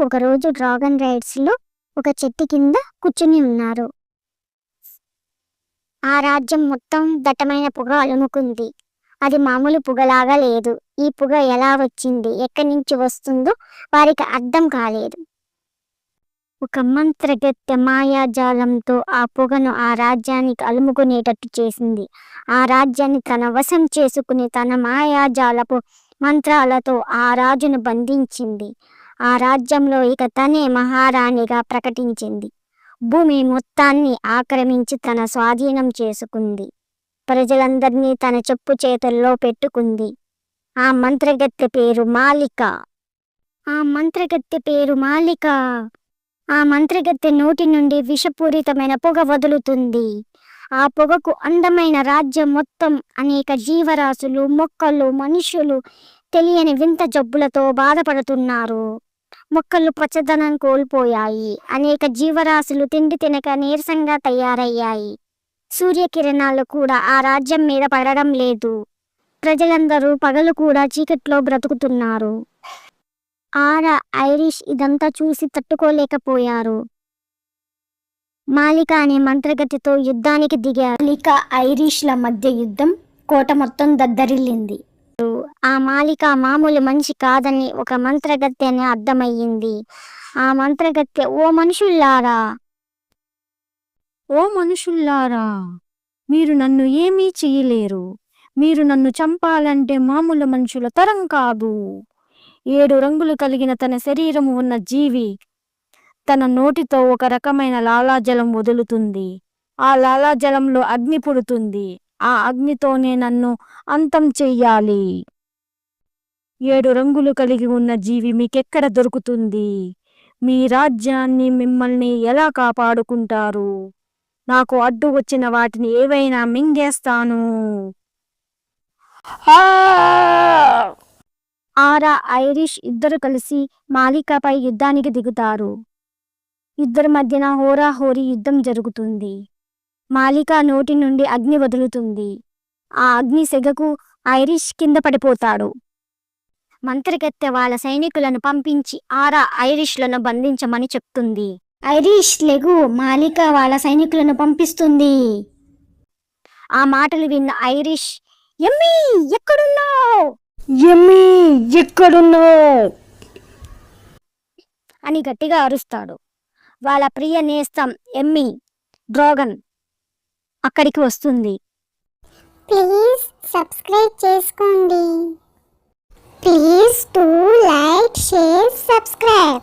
ఒకరోజు డ్రాగన్ రైడ్స్లో ఒక చెట్టు కింద కూర్చుని ఉన్నారు. ఆ రాజ్యం మొత్తం దట్టమైన పొగ అలుముకుంది. అది మామూలు పొగలాగా లేదు. ఈ పొగ ఎలా వచ్చింది, ఎక్కడి నుంచి వస్తుందో వారికి అర్థం కాలేదు. ఒక మంత్రగత్తె మాయాజాలంతో ఆ పొగను ఆ రాజ్యానికి అలుముకునేటట్టు చేసింది. ఆ రాజ్యాన్ని తన వశం చేసుకుని తన మాయాజాలపు మంత్రాలతో ఆ రాజును బంధించింది. ఆ రాజ్యంలో ఇక తనే మహారాణిగా ప్రకటించింది. భూమి మొత్తాన్ని ఆక్రమించి తన స్వాధీనం చేసుకుంది. ప్రజలందరినీ తన చెప్పు చేతుల్లో పెట్టుకుంది. ఆ మంత్రగత్తె పేరు మాలిక. ఆ మంత్రగత్తె నోటి నుండి విషపూరితమైన పొగ వదులుతుంది. ఆ పొగకు అందమైన రాజ్యం మొత్తం అనేక జీవరాశులు, మొక్కలు, మనుషులు తెలియని వింత జబ్బులతో బాధపడుతున్నారు. మొక్కలు పచ్చదనం కోల్పోయాయి. అనేక జీవరాశులు తిండి తినక నీరసంగా తయారయ్యాయి. సూర్యకిరణాలు కూడా ఆ రాజ్యం మీద పడడం లేదు. ప్రజలందరూ పగలు కూడా చీకట్లో బ్రతుకుతున్నారు. ఆరా, ఐరిష్ ఇదంతా చూసి తట్టుకోలేకపోయారు. మాలిక అనే మంత్రగతితో యుద్ధానికి దిగారు. మాలిక, ఐరిష్ల మధ్య యుద్ధం కోట మొత్తం దద్దరిల్లింది. ఆ మాలిక మామూలు మనిషి కాదని ఒక మంత్రగత్తె అని అర్థమయ్యింది. ఆ మంత్రగత్తె, ఓ మనుషుల్లారా, మీరు నన్ను ఏమీ చెయ్యలేరు. మీరు నన్ను చంపాలంటే మామూలు మనుషుల తరం కాదు. 7 రంగులు కలిగిన తన శరీరము ఉన్న జీవి తన నోటితో ఒక రకమైన లాలాజలం వదులుతుంది. ఆ లాలాజలంలో అగ్ని పుడుతుంది. ఆ అగ్నితోనే నన్ను అంతం చెయ్యాలి. 7 రంగులు కలిగి ఉన్న జీవి మీకెక్కడ దొరుకుతుంది? మీ రాజ్యాన్ని, మిమ్మల్ని ఎలా కాపాడుకుంటారు? నాకు అడ్డు వచ్చిన వాటిని ఏవైనా మింగేస్తాను. ఆరా, ఐరిష్ ఇద్దరు కలిసి మాలికపై యుద్ధానికి దిగుతారు. ఇద్దరి మధ్యన హోరాహోరీ యుద్ధం జరుగుతుంది. మాలిక నోటి నుండి అగ్ని వదులుతుంది. ఆ అగ్ని సెగకు ఐరిష్ కింద పడిపోతాడు. మంత్రగత్తె వాళ్ళ సైనికులను పంపించి ఆరా, ఐరిష్లను బంధించమని చెప్తుంది. ఐరిష్ లెగు, మాలిక వాళ్ళ సైనికులను పంపిస్తుంది. ఆ మాటలు విన్న ఐరిష్, ఎమ్మీ ఎక్కడున్నావ్ అని గట్టిగా అరుస్తాడు. వాళ్ళ ప్రియ నేస్తం ఎమ్మీ, డ్రాగన్ అక్కడికి వస్తుంది. ప్లీజ్ సబ్స్క్రైబ్ చేసుకోండి. Please to like, share, subscribe.